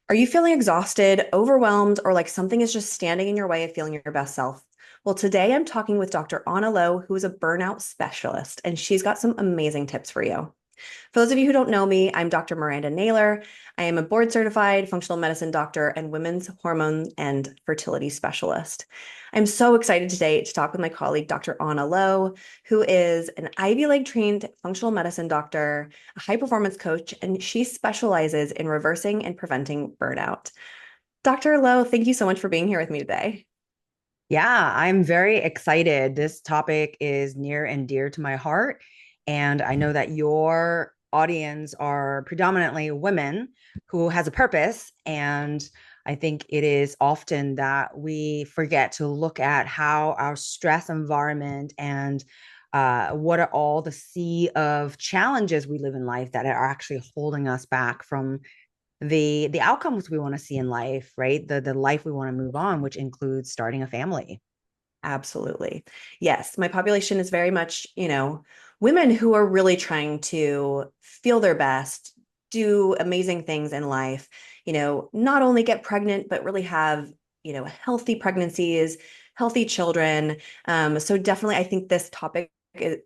Are you feeling exhausted, overwhelmed, or like something is just standing in your way of feeling your best self? Well, today I'm talking with Dr. Onna Lo, who is a burnout specialist, and she's got some amazing tips for you. For those of you who don't know me, I'm Dr. Miranda Naylor. I am a board certified functional medicine doctor and women's hormone and fertility specialist. I'm so excited today to talk with my colleague, Dr. Onna Lo, who is an Ivy League trained functional medicine doctor, a high performance coach, and she specializes in reversing and preventing burnout. Dr. Lo, thank you so much for being here with me today. Yeah, I'm very excited. This topic is near and dear to my heart. And I know that your audience are predominantly women who has a purpose. And I think it is often that we forget to look at how our stress environment and what are all the sea of challenges we live in life that are actually holding us back from the outcomes we want to see in life, right? The life we want to move on, which includes starting a family. Absolutely. Yes, my population is very much, women who are really trying to feel their best, do amazing things in life, not only get pregnant, but really have, healthy pregnancies, healthy children. So definitely, I think this topic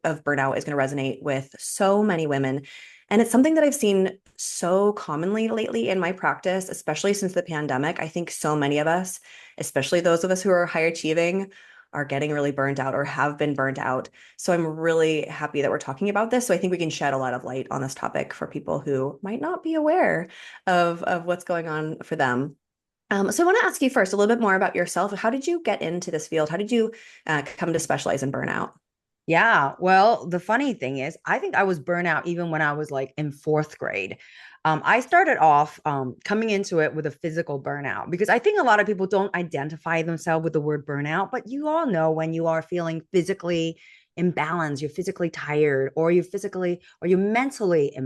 of burnout is going to resonate with so many women. And it's something that I've seen so commonly lately in my practice, especially since the pandemic. I think so many of us, especially those of us who are high achieving, are getting really burnt out or have been burnt out. So I'm really happy that we're talking about this. So I think we can shed a lot of light on this topic for people who might not be aware of what's going on for them. So I want to ask you first a little bit more about yourself. How did you get into this field? How did you come to specialize in burnout? Yeah. Well, the funny thing is, I think I was burnout even when I was like in fourth grade. I started off coming into it with a physical burnout because I think a lot of people don't identify themselves with the word burnout, but you all know when you are feeling physically imbalanced, you're physically tired, or you're mentally,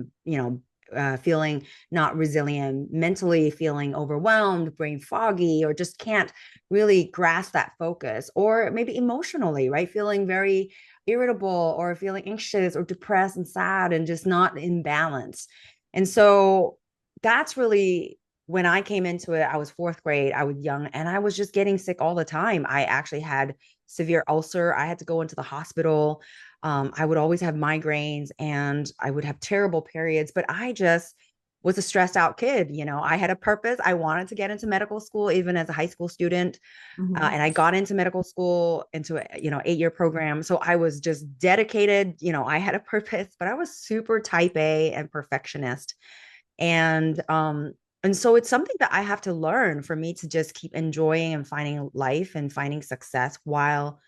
feeling not resilient, mentally feeling overwhelmed, brain foggy, or just can't really grasp that focus, or maybe emotionally, right? Feeling very irritable or feeling anxious or depressed and sad and just not in balance. And so that's really when I came into it. I was fourth grade, I was young, and I was just getting sick all the time. I actually had severe ulcer. I had to go into the hospital. I would always have migraines and I would have terrible periods, but I just was a stressed out kid. I had a purpose. I wanted to get into medical school, even as a high school student. Mhm. And I got into medical school into a 8-year program. So I was just dedicated. I had a purpose, but I was super type A and perfectionist. And so it's something that I have to learn for me to just keep enjoying and finding life and finding success while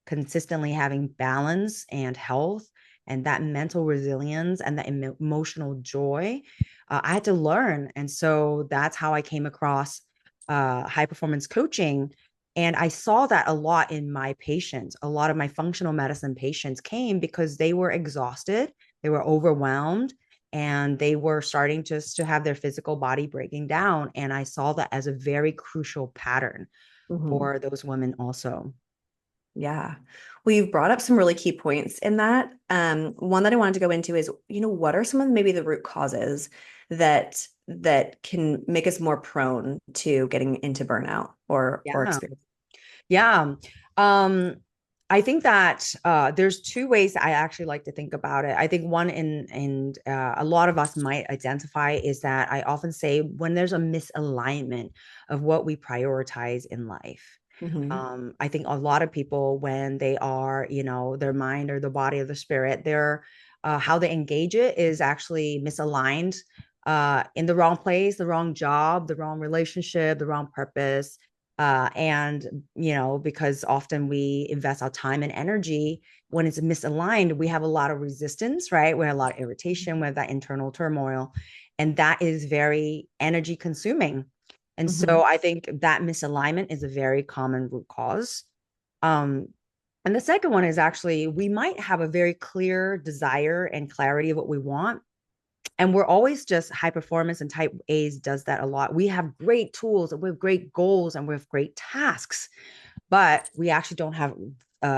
consistently having balance and health and that mental resilience and that emotional joy. I had to learn. And so that's how I came across high performance coaching. And I saw that a lot in my patients. A lot of my functional medicine patients came because they were exhausted, they were overwhelmed, and they were starting just to have their physical body breaking down. And I saw that as a very crucial pattern Mhm. for those women also. Yeah. Well, you've brought up some really key points in that. One that I wanted to go into is, what are some of maybe the root causes that can make us more prone to getting into burnout or Yeah. experience? Yeah. Um, I think that there's two ways I actually like to think about it. I think one in a lot of us might identify is that I often say when there's a misalignment of what we prioritize in life. Hmm. I think a lot of people, when they are, their mind or the body or the spirit, their how they engage it is actually misaligned, in the wrong place, the wrong job, the wrong relationship, the wrong purpose. And because often we invest our time and energy when it's misaligned, we have a lot of resistance, right? We have a lot of irritation, we have that internal turmoil, and that is very energy consuming. And Hmm. so I think that misalignment is a very common root cause. Um, and the second one is actually we might have a very clear desire and clarity of what we want. And we're always just high performance, and type A's does that a lot. We have great tools and we have great goals and we have great tasks, but we actually don't have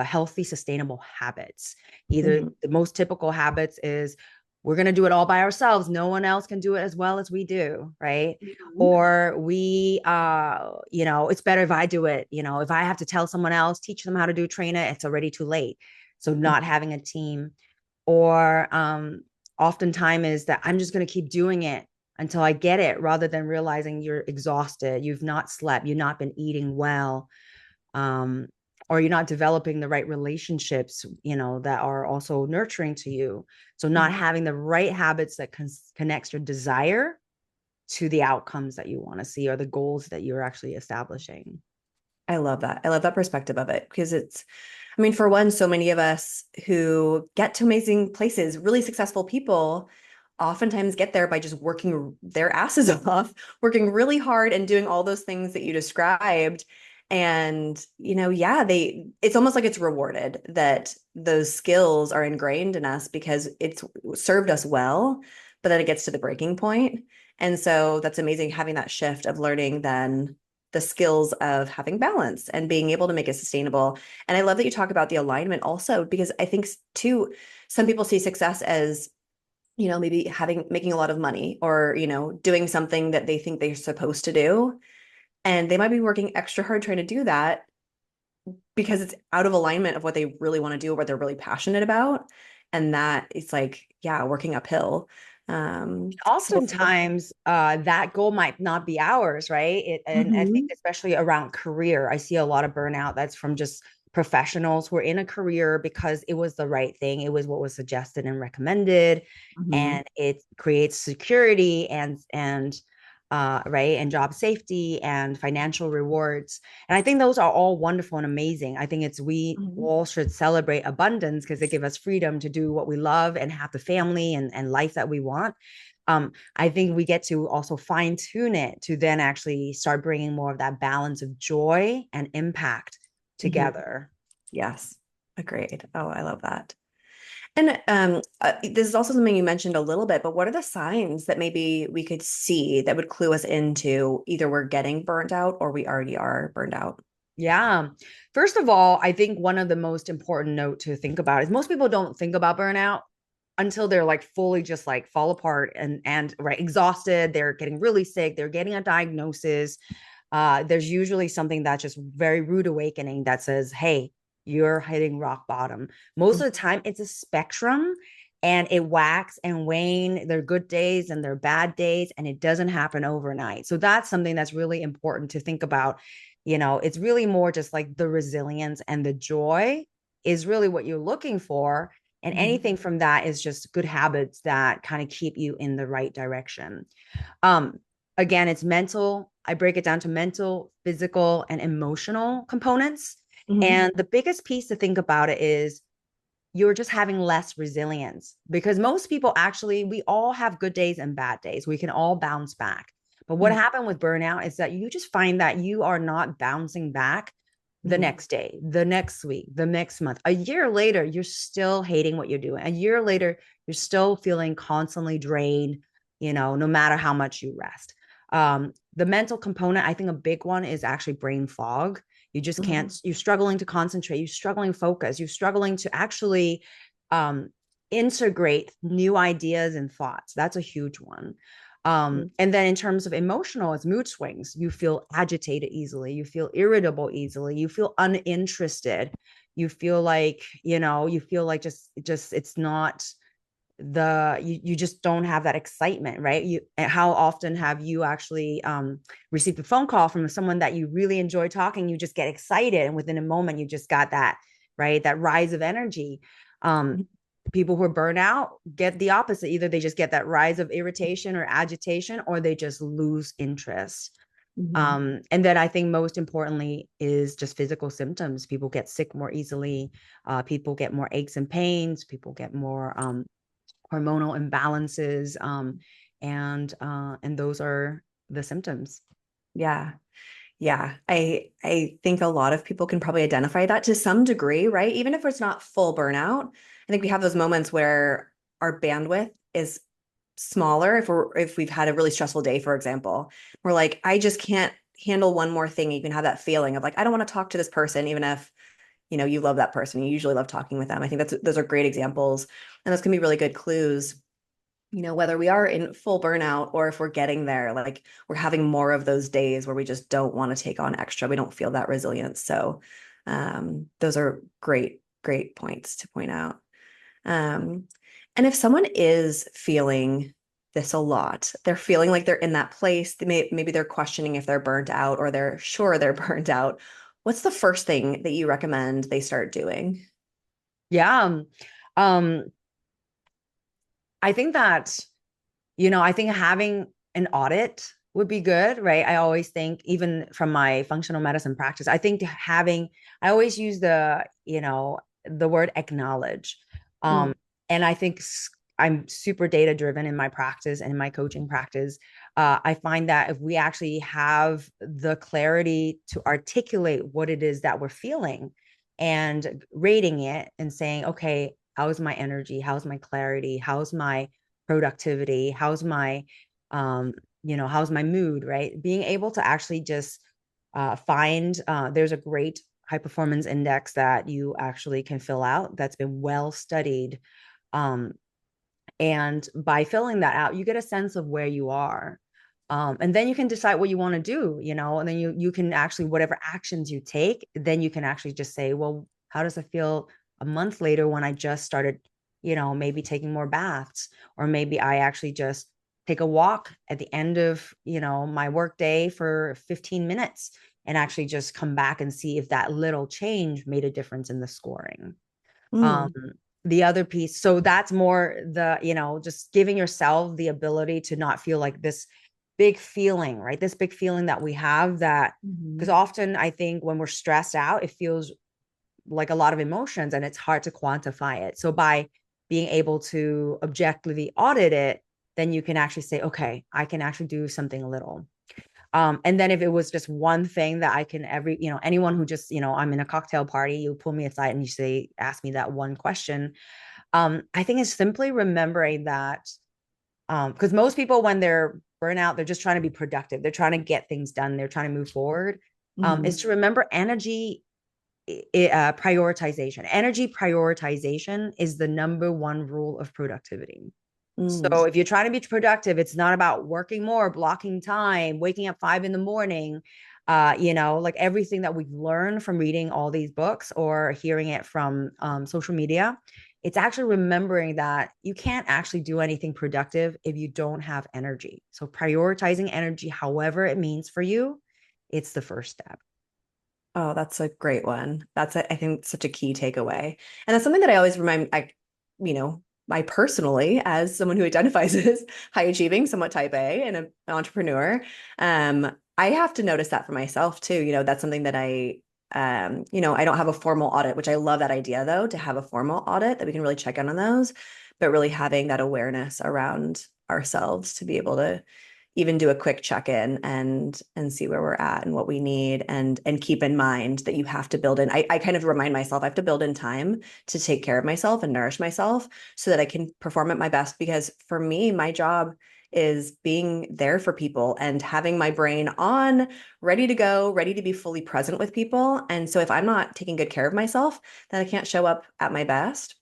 healthy, sustainable habits. Either Hmm. the most typical habits is we're going to do it all by ourselves. No one else can do it as well as we do, right? Mhm. Or it's better if I do it. If I have to tell someone else, teach them how to train it, it's already too late. So not having a team, or oftentimes is that I'm just going to keep doing it until I get it, rather than realizing you're exhausted, you've not slept, you've not been eating well, um, or you're not developing the right relationships, that are also nurturing to you. So not Mhm. having the right habits that connects your desire to the outcomes that you want to see, or the goals that you're actually establishing. I love that. I love that perspective of it because I mean, for one, so many of us who get to amazing places, really successful people, oftentimes get there by just working their asses off, working really hard and doing all those things that you described. And, yeah, it's almost like it's rewarded that those skills are ingrained in us because it's served us well, but then it gets to the breaking point. And so that's amazing having that shift of learning then the skills of having balance and being able to make it sustainable. And I love that you talk about the alignment also, because I think too, some people see success as, maybe making a lot of money or, doing something that they think they're supposed to do. And they might be working extra hard trying to do that because it's out of alignment of what they really want to do or what they're really passionate about. And that it's like, yeah, working uphill. So Oftentimes that goal might not be ours, right? And I think Mhm. especially around career, I see a lot of burnout that's from just professionals who are in a career because it was the right thing, it was what was suggested and recommended, Mhm. and it creates security and right, and job safety and financial rewards. And I think those are all wonderful and amazing. I think we Mhm. all should celebrate abundance because they give us freedom to do what we love and have the family and life that we want. I think we get to also fine tune it to then actually start bringing more of that balance of joy and impact Mhm. together. Yes, agreed. Oh, I love that. And this is also something you mentioned a little bit, but what are the signs that maybe we could see that would clue us into either we're getting burnt out or we already are burned out? Yeah. First of all, I think one of the most important note to think about is most people don't think about burnout until they're like fully just like fall apart and right, exhausted, they're getting really sick, they're getting a diagnosis. There's usually something that's just very rude awakening that says, hey, you're hitting rock bottom. Most of the time it's a spectrum, and it wax and wane. There are good days and there are bad days, and it doesn't happen overnight. So that's something that's really important to think about. It's really more just like the resilience and the joy is really what you're looking for. And Mhm. anything from that is just good habits that kind of keep you in the right direction. Um, Again, it's mental. I break it down to mental, physical, and emotional components. Mhm. And the biggest piece to think about it is you're just having less resilience, because most people actually, we all have good days and bad days. We can all bounce back. But what Mhm. happened with burnout is that you just find that you are not bouncing back the Mhm. next day, the next week, the next month. A year later, you're still hating what you're doing. A year later, you're still feeling constantly drained, no matter how much you rest. The mental component, I think a big one is actually brain fog. You just Mhm. can't, you're struggling to concentrate, you're struggling to focus, you're struggling to actually um, integrate new ideas and thoughts. That's a huge one. Mhm. And then in terms of emotional, it's mood swings. You feel agitated easily, you feel irritable easily, you feel uninterested, you feel like, you feel like just it's not you just don't have that excitement, right? How often have you actually received a phone call from someone that you really enjoy talking, you just get excited, and within a moment you just got that, right, that rise of energy. um People who are burnt out get the opposite. Either they just get that rise of irritation or agitation, or they just lose interest. Mhm. And then I think most importantly is just physical symptoms. People get sick more easily. People get more aches and pains. People get more hormonal imbalances, and those are the symptoms. Yeah. Yeah, I think a lot of people can probably identify that to some degree, right? Even if it's not full burnout. I think we have those moments where our bandwidth is smaller if we've had a really stressful day, for example. We're like, I just can't handle one more thing. You can have that feeling of like, I don't want to talk to this person, even if, you love that person. You usually love talking with them. I think those are great examples. And those can be really good clues. whether we are in full burnout or if we're getting there, like we're having more of those days where we just don't want to take on extra. We don't feel that resilience. So those are great, great points to point out. Um, and if someone is feeling this a lot, they're feeling like they're in that place, maybe they're questioning if they're burnt out or they're sure they're burnt out. What's the first thing that you recommend they start doing? Yeah. Um, I think that, I think having an audit would be good, right? I always think, even from my functional medicine practice, I think I always use the word acknowledge. Mm, Um, and I think I'm super data driven in my practice and in my coaching practice. I find that if we actually have the clarity to articulate what it is that we're feeling and rating it and saying, okay, how's my energy? How's my clarity? How's my productivity? How's my mood, right? Being able to actually just find, there's a great high performance index that you actually can fill out that's been well studied. Um, and by filling that out, you get a sense of where you are. And then you can decide what you want to do, and then you can actually, whatever actions you take, then you can actually just say, well, how does it feel a month later when I just started, maybe taking more baths, or maybe I actually just take a walk at the end of, my work day for 15 minutes and actually just come back and see if that little change made a difference in the scoring. um mm, the other piece, so that's more just giving yourself the ability to not feel like this big feeling, right? This big feeling that we have, that because mhm. often I think when we're stressed out, it feels like a lot of emotions and it's hard to quantify it. So by being able to objectively audit it, then you can actually say, okay, I can actually do something a little. And then if it was just one thing that I can anyone who just, I'm in a cocktail party, you pull me aside and you say, ask me that one question. I think it's simply remembering that, because most people, when they're burnout, they're just trying to be productive. They're trying to get things done. They're trying to move forward. Is Mhm. to remember energy prioritization. Energy prioritization is the number one rule of productivity. Mm, So if you're trying to be productive, it's not about working more, blocking time, waking up 5 a.m. Like everything that we've learned from reading all these books or hearing it from social media. It's actually remembering that you can't actually do anything productive if you don't have energy. So prioritizing energy, however it means for you, it's the first step. Oh, that's a great one. I think, such a key takeaway. And that's something that I always remind, I personally, as someone who identifies as high achieving, somewhat type A and an entrepreneur, I have to notice that for myself too. That's something that I don't have a formal audit, which I love that idea though, to have a formal audit that we can really check in on those, but really having that awareness around ourselves to be able to even do a quick check-in and see where we're at and what we need, and keep in mind that you have to build in. I kind of remind myself I have to build in time to take care of myself and nourish myself so that I can perform at my best, because for me, my job is being there for people and having my brain on, ready to go, ready to be fully present with people. And so if I'm not taking good care of myself, then I can't show up at my best.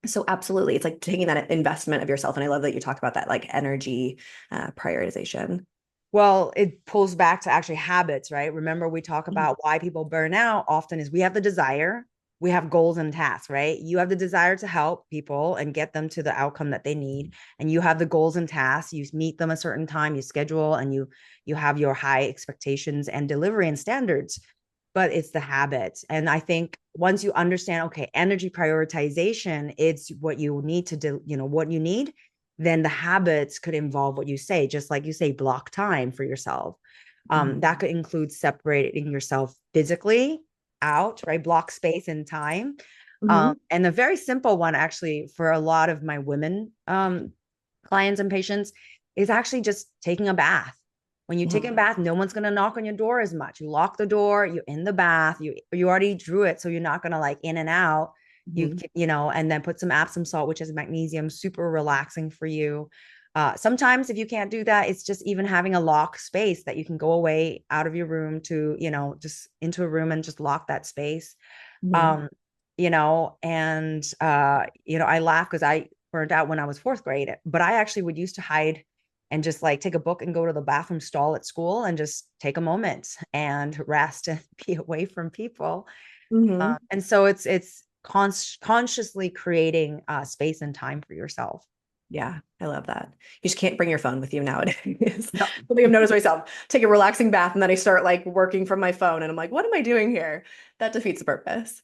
So absolutely, it's like taking that investment of yourself. And I love that you talk about that, like energy prioritization. Well, it pulls back to actually habits, right? Remember, we talk Mhm. about why people burn out often is we have the desire, we have goals and tasks, right? You have the desire to help people and get them to the outcome that they need, and you have the goals and tasks. You meet them a certain time, you schedule, and you have your high expectations and delivery and standards. But it's the habits. And I think once you understand, okay, energy prioritization, it's what you need to do, what you need, then the habits could involve what you say, just like you say, block time for yourself. Mhm. That could include separating yourself physically out, right? Block space and time. Mhm. And a very simple one, actually, for a lot of my women clients and patients, is actually just taking a bath. When you take a Mhm. bath, no one's gonna knock on your door as much. You lock the door, you're in the bath, you already drew it, so you're not gonna like in and out. Mhm. And then put some Epsom salt, which is magnesium, super relaxing for you. Sometimes if you can't do that, it's just even having a lock space that you can go away out of your room to, just into a room and just lock that space. Mhm. um and I laugh because burned out when I was fourth grade, but I actually would used to hide and just like take a book and go to the bathroom stall at school and just take a moment and rest and be away from people. Hmm. And so it's consciously creating space and time for yourself. Yeah, I love that. You just can't bring your phone with you nowadays. No. Something I've noticed myself. Take a relaxing bath and then I start like working from my phone and I'm like, what am I doing here? That defeats the purpose.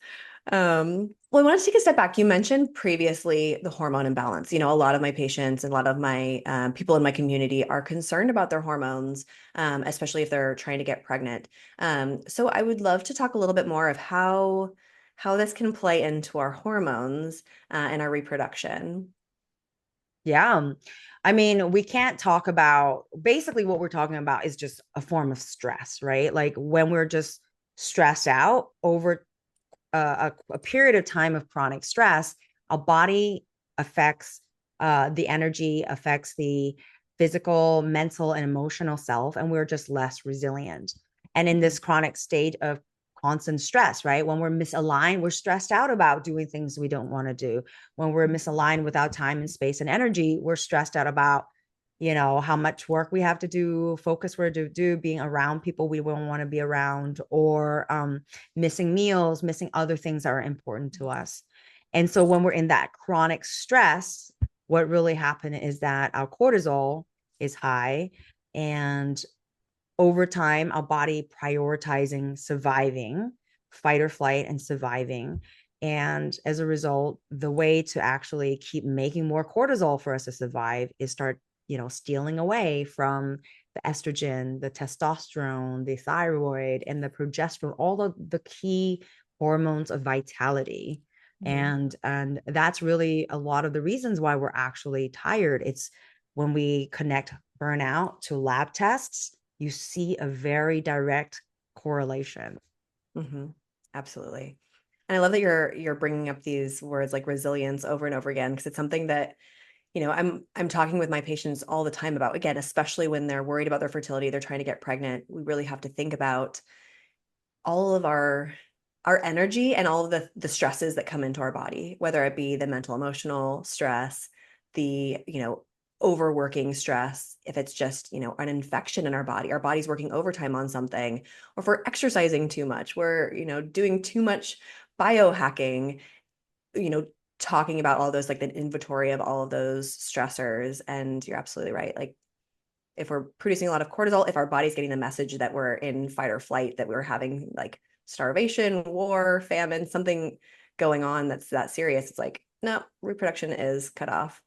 Well, I wanted to take a step back. You mentioned previously the hormone imbalance. A lot of my patients and a lot of my people in my community are concerned about their hormones, especially if they're trying to get pregnant. So I would love to talk a little bit more of how this can play into our hormones and our reproduction. Yeah. I mean, we can't talk about basically what we're talking about is just a form of stress, right? Like when we're just stressed out over a period of time of chronic stress, our body affects the energy, affects the physical, mental, and emotional self, and we're just less resilient. And in this chronic state of constant stress, right? When we're misaligned, we're stressed out about doing things we don't want to do. When we're misaligned without time and space and energy, we're stressed out about how much work we have to do, focus we're to do, being around people we won't want to be around, or missing meals, missing other things that are important to us. And so when we're in that chronic stress, what really happens is that our cortisol is high, and over time, our body prioritizing surviving, fight or flight, and surviving. And as a result, the way to actually keep making more cortisol for us to survive is start, stealing away from the estrogen, the testosterone, the thyroid, and the progesterone, all of the key hormones of vitality. Mhm. And that's really a lot of the reasons why we're actually tired. It's when we connect burnout to lab tests, you see a very direct correlation. Hmm. Absolutely. And I love that you're bringing up these words like resilience over and over again because it's something that, I'm talking with my patients all the time about, again, especially when they're worried about their fertility, they're trying to get pregnant. We really have to think about all of our energy and all of the stresses that come into our body, whether it be the mental emotional stress, the, overworking stress, if it's just, an infection in our body's working overtime on something, or if we're exercising too much, we're, doing too much biohacking, you know, talking about all those, like the inventory of all of those stressors. And you're absolutely right. Like if we're producing a lot of cortisol, if our body's getting the message that we're in fight or flight, that we're having like starvation, war, famine, something going on that's that serious, it's like, no, reproduction is cut off.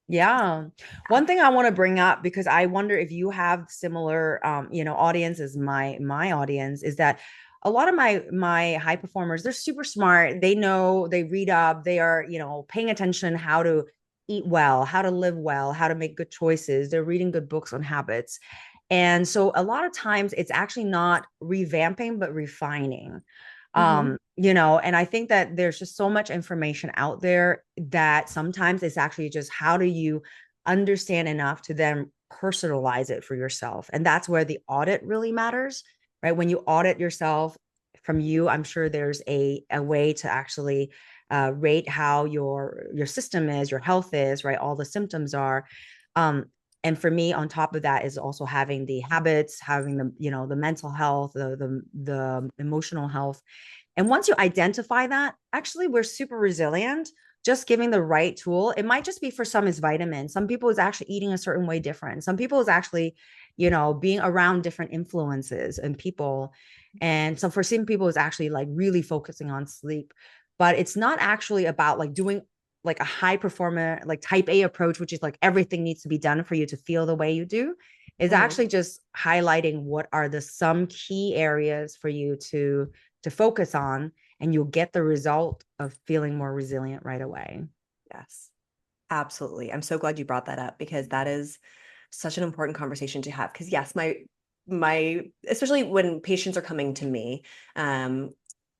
Yeah. One thing I want to bring up, because I wonder if you have similar audience as my audience, is that a lot of my high performers, they're super smart. They know, they read up, they are, paying attention how to eat well, how to live well, how to make good choices. They're reading good books on habits. And so a lot of times it's actually not revamping, but refining. Mm-hmm. And I think that there's just so much information out there that sometimes it's actually just how do you understand enough to then personalize it for yourself. And that's where the audit really matters, right? When you audit yourself from you, I'm sure there's a way to actually rate how your system is, your health is, right? All the symptoms are. Um, and for me, on top of that is also having the habits, having the mental health, the emotional health. And once you identify that, actually, we're super resilient. Just giving the right tool. It might just be for some is vitamins. Some people is actually eating a certain way different. Some people is actually, being around different influences and people. And so for some people is actually like really focusing on sleep. But it's not actually about like doing like a high performer, like type A approach, which is like everything needs to be done for you to feel the way you do. Is Mm-hmm. actually just highlighting what are the some key areas for you to focus on, and you'll get the result of feeling more resilient right away. Yes, absolutely. I'm so glad you brought that up because that is such an important conversation to have. Because yes, my especially when patients are coming to me,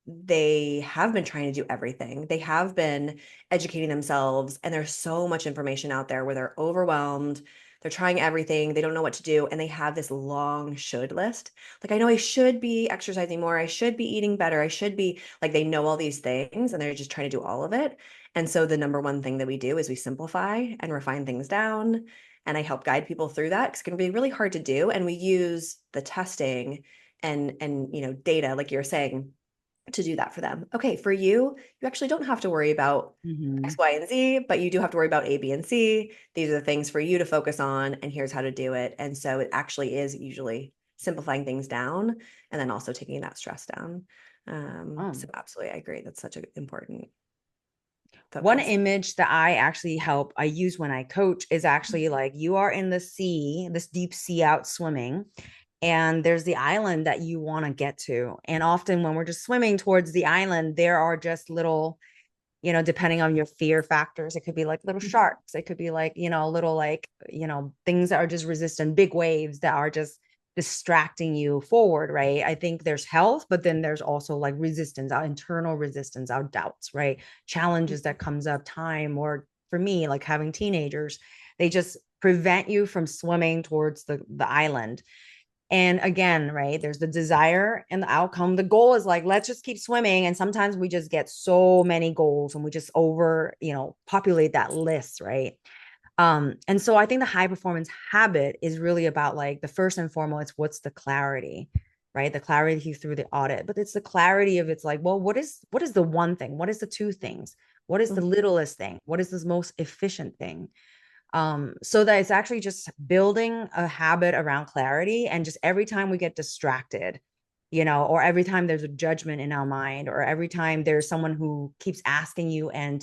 they have been trying to do everything. They have been educating themselves, and there's so much information out there where they're overwhelmed. they're trying everything, they don't know what to do, and they have this long should list. Like, I know I should be exercising more, I should be eating better, I should be like, they know all these things and they're just trying to do all of it. And so the number one thing that we do is we simplify and refine things down. And I help guide people through that because it can be really hard to do. And we use the testing and data, like you're saying, to do that for them. Okay, for you, you actually don't have to worry about Mm-hmm. X, Y, and Z, but you do have to worry about A, B, and C. These are the things for you to focus on, and here's how to do it. And so it actually is usually simplifying things down and then also taking that stress down. So absolutely, I agree. That's such an important One focus. image that I use when I coach is actually like you are in the sea, this deep sea out swimming, and there's the island that you want to get to. And often when we're just swimming towards the island, there are just little, depending on your fear factors, it could be like little sharks, it could be like, little like, things that are just resistant, big waves that are just distracting you forward, right? I think there's health, but then there's also like resistance, our internal resistance, our doubts, right? Challenges that comes up, time, or for me, like having teenagers, they just prevent you from swimming towards the island. And again, right, there's the desire and the outcome. The goal is like, let's just keep swimming. And sometimes we just get so many goals and we just populate that list, right? And so I think the high performance habit is really about like the first and foremost, what's the clarity, right? The clarity through the audit, but it's the clarity of it's like, well, what is the one thing? What is the two things? What is the littlest thing? What is the most efficient thing? So that it's actually just building a habit around clarity. And just every time we get distracted, or every time there's a judgment in our mind, or every time there's someone who keeps asking you and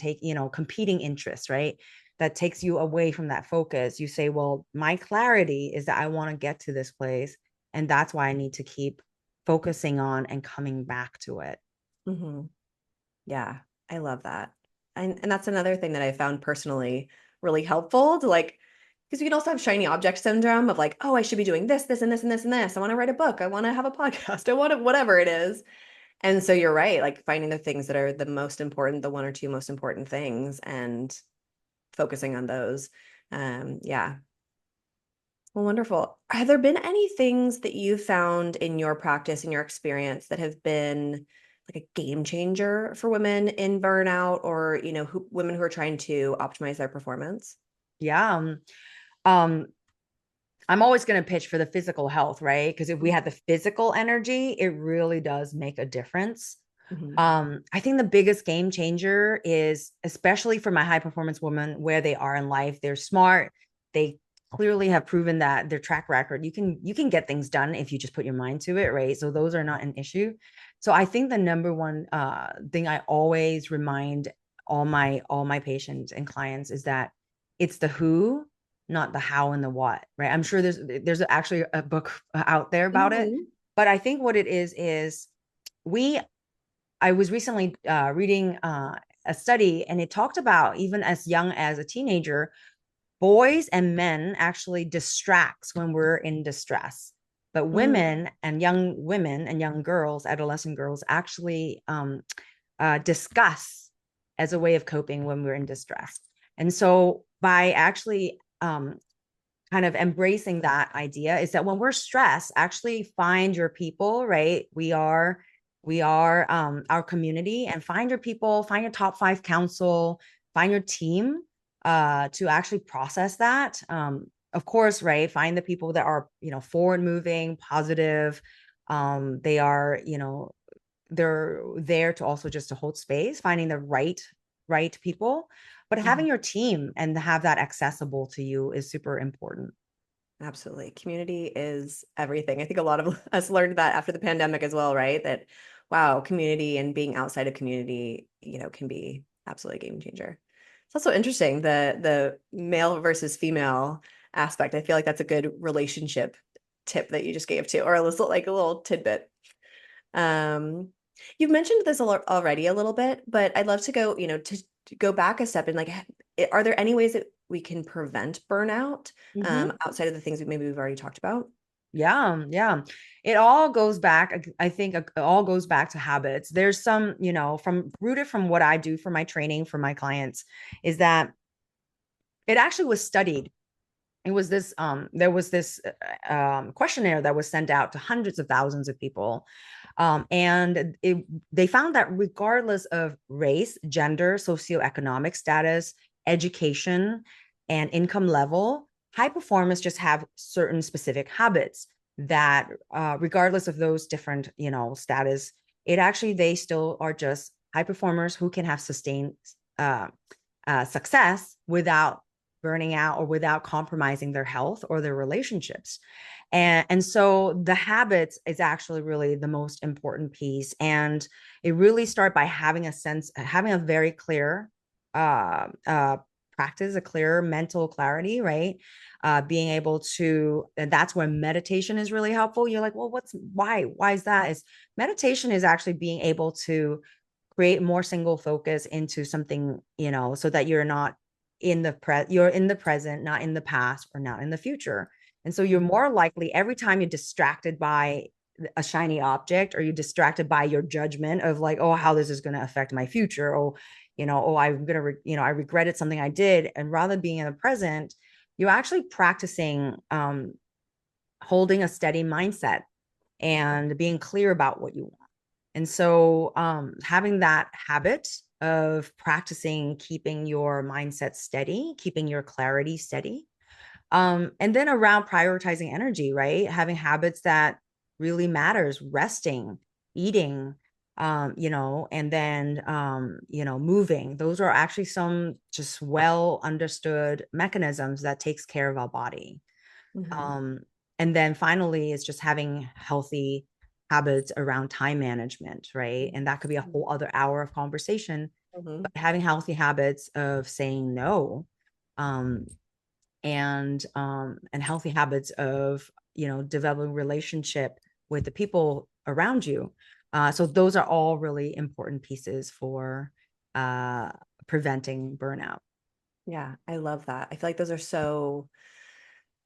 competing interests, right? That takes you away from that focus. You say, well, my clarity is that I want to get to this place. And that's why I need to keep focusing on and coming back to it. Mm-hmm. Yeah, I love that. And that's another thing that I found personally really helpful to like, because you can also have shiny object syndrome of like, oh, I should be doing this, this, and this, and this, and this. I want to write a book. I want to have a podcast. I want to, whatever it is. And so you're right, like finding the things that are the most important, the one or two most important things and focusing on those. Yeah. Well, wonderful. Have there been any things that you found in your practice, in your experience, that have been like a game changer for women in burnout or, women who are trying to optimize their performance? Yeah. Um, I'm always going to pitch for the physical health, right? Because if we had the physical energy, it really does make a difference. Mm-hmm. I think the biggest game changer is, especially for my high performance women, where they are in life. They're smart. They clearly have proven that their track record, you can get things done if you just put your mind to it, right? So those are not an issue. So I think the number one thing I always remind all my patients and clients is that it's the who, not the how and the what, right? I'm sure there's actually a book out there about it, Mm-hmm. but I think what it is we I was recently reading a study, and it talked about even as young as a teenager, boys and men actually distracts when we're in distress. But women and young girls, adolescent girls, actually discuss as a way of coping when we're in distress. And so by actually kind of embracing that idea is that when we're stressed, actually find your people, right? We are our community, and find your people, find your top 5 council, find your team to actually process that. Of course, right? Find the people that are, forward moving, positive. They are, they're there to also just to hold space, finding the right people, but Mm-hmm. having your team and have that accessible to you is super important. Absolutely. Community is everything. I think a lot of us learned that after the pandemic as well, right? That wow, community and being outside of community, can be absolutely a game changer. It's also interesting the male versus female aspect. I feel like that's a good relationship tip that you just gave too, or a little like a little tidbit. Um, you've mentioned this already a little bit, but I'd love to go, to go back a step and like, are there any ways that we can prevent burnout Mm-hmm. outside of the things we've already talked about? Yeah, yeah. It all goes back, I think it all goes back to habits. There's some, from rooted from what I do for my training for my clients, is that it actually was studied. it was this there was this questionnaire that was sent out to hundreds of thousands of people, they found that regardless of race, gender, socioeconomic status, education, and income level, high performers just have certain specific habits that, regardless of those different, status, it actually, they still are just high performers who can have sustained uh, success without burning out or without compromising their health or their relationships. And so the habits is actually really the most important piece. And it really start by having a very clear practice, a clear mental clarity, right? Being able to, and that's when meditation is really helpful. You're like, well, why is that? Is meditation is actually being able to create more single focus into something, so that you're in the present, not in the past or not in the future. And so you're more likely, every time you're distracted by a shiny object, or you're distracted by your judgment of like, oh, how this is going to affect my future, or I'm going to I regretted something I did, and rather than being in the present, you're actually practicing holding a steady mindset and being clear about what you want. And so having that habit of practicing keeping your mindset steady, keeping your clarity steady, and then around prioritizing energy, right? Having habits that really matters, resting, eating, and then, moving. Those are actually some just well understood mechanisms that takes care of our body. Mm-hmm. Um, and then finally is just having healthy habits around time management, right? And that could be a whole other hour of conversation, Mm-hmm. but having healthy habits of saying no, um, and healthy habits of, developing relationship with the people around you. So those are all really important pieces for uh, preventing burnout. Yeah, I love that. I feel like those are so,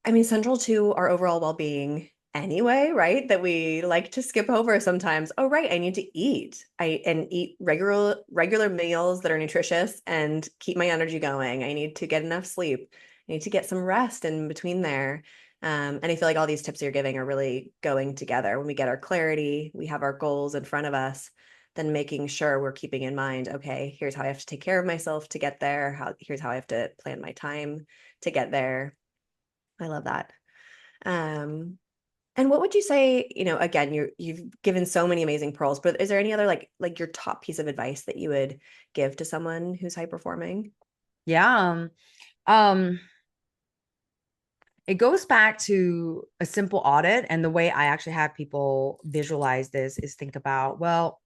I mean, central to our overall well-being anyway, right? That we like to skip over sometimes. Oh, right, I need to eat. And eat regular meals that are nutritious and keep my energy going. I need to get enough sleep. I need to get some rest in between there. And I feel like all these tips you're giving are really going together. When we get our clarity, we have our goals in front of us, then making sure we're keeping in mind, okay, here's how I have to take care of myself to get there. Here's how I have to plan my time to get there. I love that. Um, and what would you say, again, you've given so many amazing pearls, but is there any other like your top piece of advice that you would give to someone who's high performing? Yeah. Um, it goes back to a simple audit. And the way I actually have people visualize this is think about, well,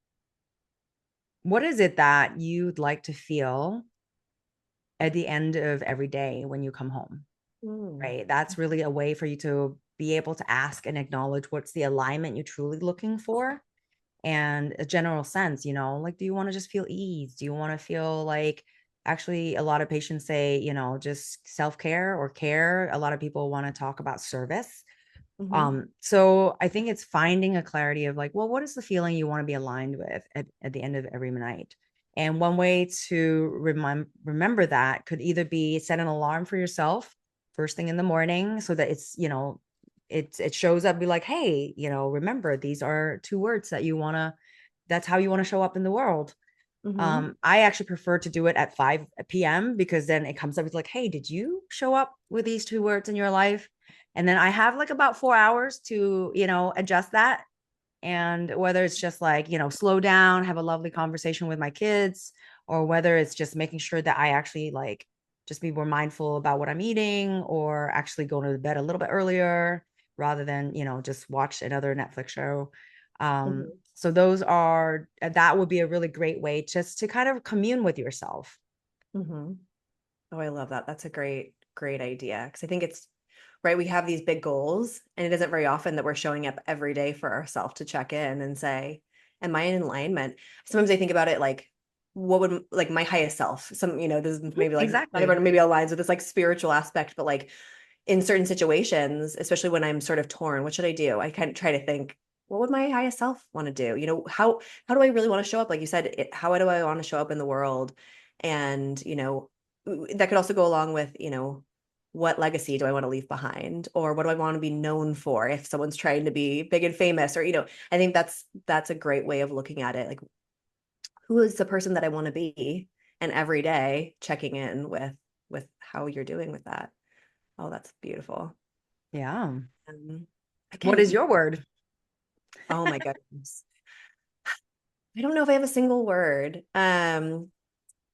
what is it that you'd like to feel at the end of every day when you come home? Mm, Right. That's really a way for you to be able to ask and acknowledge what's the alignment you're truly looking for, and a general sense, like, do you want to just feel ease? Do you want to feel like, actually, a lot of patients say, just self-care or care. A lot of people want to talk about service. hmm So I think it's finding a clarity of like, well, what is the feeling you want to be aligned with at the end of every night? And one way to remember that could either be set an alarm for yourself first thing in the morning, so that it's, it shows up, be like, hey, remember, these are two words that you want to, that's how you want to show up in the world. hmm I actually prefer to do it at 5 p.m. because then it comes up with like, hey, did you show up with these two words in your life? And then I have like about 4 hours to, adjust that. And whether it's just like, slow down, have a lovely conversation with my kids, or whether it's just making sure that I actually like just be more mindful about what I'm eating, or actually go to bed a little bit earlier rather than, just watch another Netflix show. hmm So that would be a really great way just to kind of commune with yourself. hmm Oh, I love that. That's a great idea. Because I think it's right. We have these big goals, and it isn't very often that we're showing up every day for ourselves to check in and say, am I in alignment? Sometimes I think about it like, what would like my highest self? This is maybe like not Exactly. everyone maybe aligns with this like spiritual aspect, but like in certain situations, especially when I'm sort of torn, what should I do? I kind of try to think, what would my highest self want to do? How do I really want to show up? Like you said, how do I want to show up in the world? And, that could also go along with, what legacy do I want to leave behind? Or what do I want to be known for if someone's trying to be big and famous? Or, I think that's a great way of looking at it. Like, who is the person that I want to be? And every day checking in with how you're doing with that. Oh, that's beautiful. Yeah. Um, What is again, your word? oh my goodness. I don't know if I have a single word.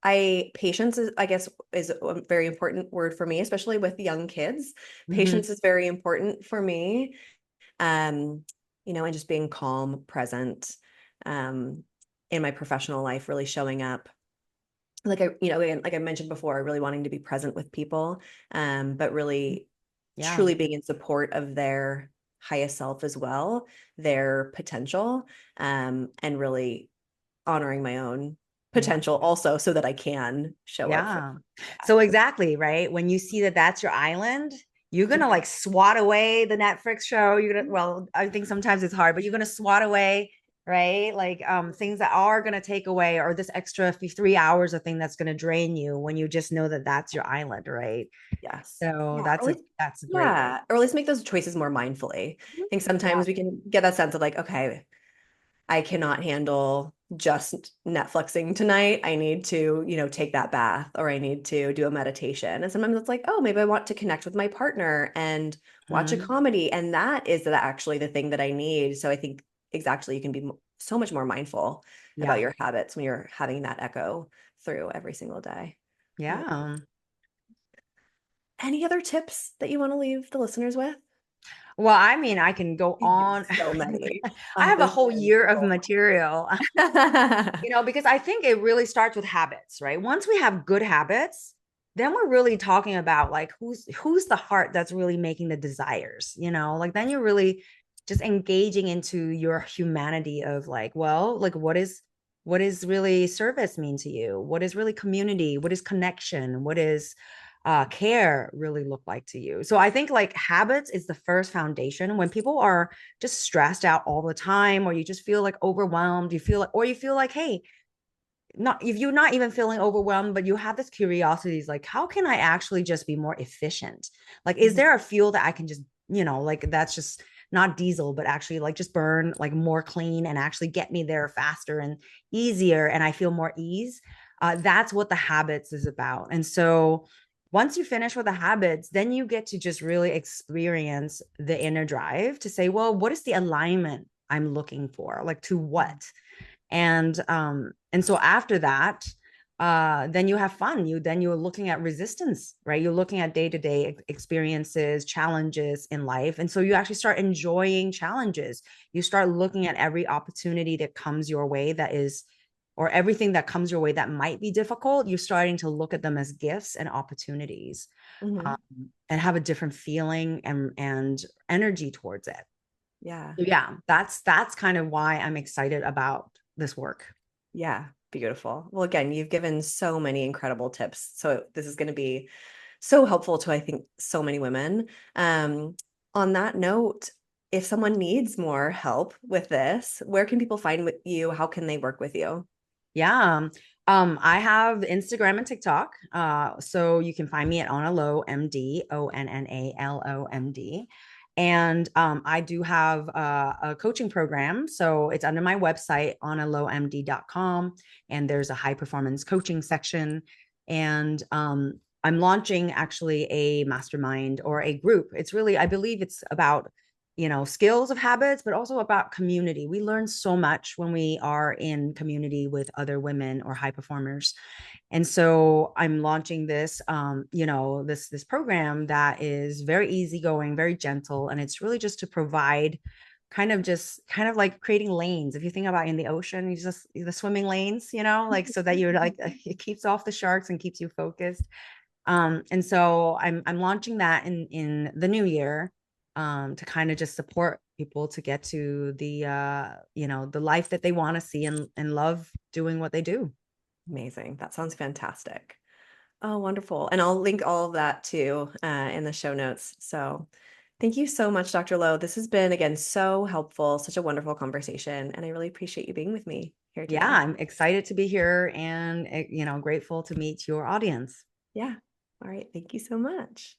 I patience is, I guess, is a very important word for me, especially with young kids. Mhm. Patience is very important for me. Um, and just being calm, present, um, in my professional life, really showing up. Again, like I mentioned before, really wanting to be present with people, but really Yeah. truly being in support of their highest self as well, their potential, and really honoring my own Yeah. potential also so that I can show up for Yeah. that. So exactly, right? When you see that that's your island, you're gonna Mhm. like swat away the Netflix show. You're gonna, well, I think sometimes it's hard, but you're gonna swat away, right? Like things that are gonna take away, or this extra 3 hours of thing that's gonna drain you when you just know that that's your island, right? Yes. So Yeah. that's a great way. Or at least make those choices more mindfully. I Mhm. think Yeah. sometimes we can get that sense of like, okay, I cannot handle just Netflixing tonight. I need to, take that bath or I need to do a meditation. And sometimes it's like, oh, maybe I want to connect with my partner and watch a Mhm. comedy. And that is actually the thing that I need. So I think exactly you can be so much more mindful about Yeah. your habits when you're having that echo through every single day. Yeah. Yeah. Any other tips that you want to leave the listeners with? Well, I mean, I can go You have on. so many. I have a This whole is year of so material. Because I think it really starts with habits, right? Once we have good habits, then we're really talking about like who's the heart that's really making the desires, like then you're really just engaging into your humanity of like, well, like what is really service mean to you? What is really community? What is connection? What is care really look like to you? So I think like habits is the first foundation. When people are just stressed out all the time, or you just feel like overwhelmed, you feel like, hey, not if you're not even feeling overwhelmed, but you have this curiosity, is like, how can I actually just be more efficient? Like, is Mhm. there a fuel that I can just, like that's just not diesel, but actually like just burn like more clean and actually get me there faster and easier, and I feel more ease. That's what the habits is about. And so once you finish with the habits, then you get to just really experience the inner drive to say, well, what is the alignment I'm looking for? Like to what? And so after that, then you have fun. You're looking at resistance, right? You're looking at day-to-day experiences, challenges in life. And so you actually start enjoying challenges. You start looking at every opportunity that comes your way or everything that comes your way that might be difficult. You're starting to look at them as gifts and opportunities, um, Mhm. and have a different feeling and energy towards it. Yeah. So yeah, that's kind of why I'm excited about this work. Yeah. Beautiful. Well, again, you've given so many incredible tips. So this is going to be so helpful to, I think, so many women. Um, on that note, if someone needs more help with this, where can people find with you? How can they work with you? Yeah. I have Instagram and TikTok. So you can find me at Onna Lo, MD, ONNALOMD. And I do have a coaching program. So it's under my website, onnalomd.com. And there's a high performance coaching section. And I'm launching actually a mastermind or a group. It's really, I believe it's about skills of habits, but also about community. We learn so much when we are in community with other women or high performers. And so I'm launching this, this program that is very easygoing, very gentle, and it's really just to provide kind of like creating lanes. If you think about in the ocean, you just the swimming lanes, like so that you're like it keeps off the sharks and keeps you focused. And so I'm launching that in the new year, to kind of just support people to get to the life that they want to see and love doing what they do. Amazing. That sounds fantastic. Oh, wonderful. And I'll link all of that too in the show notes. So thank you so much, Dr. Lowe. This has been, again, so helpful, such a wonderful conversation. And I really appreciate you being with me here Yeah, today. I'm excited to be here and grateful to meet your audience. Yeah. All right. Thank you so much.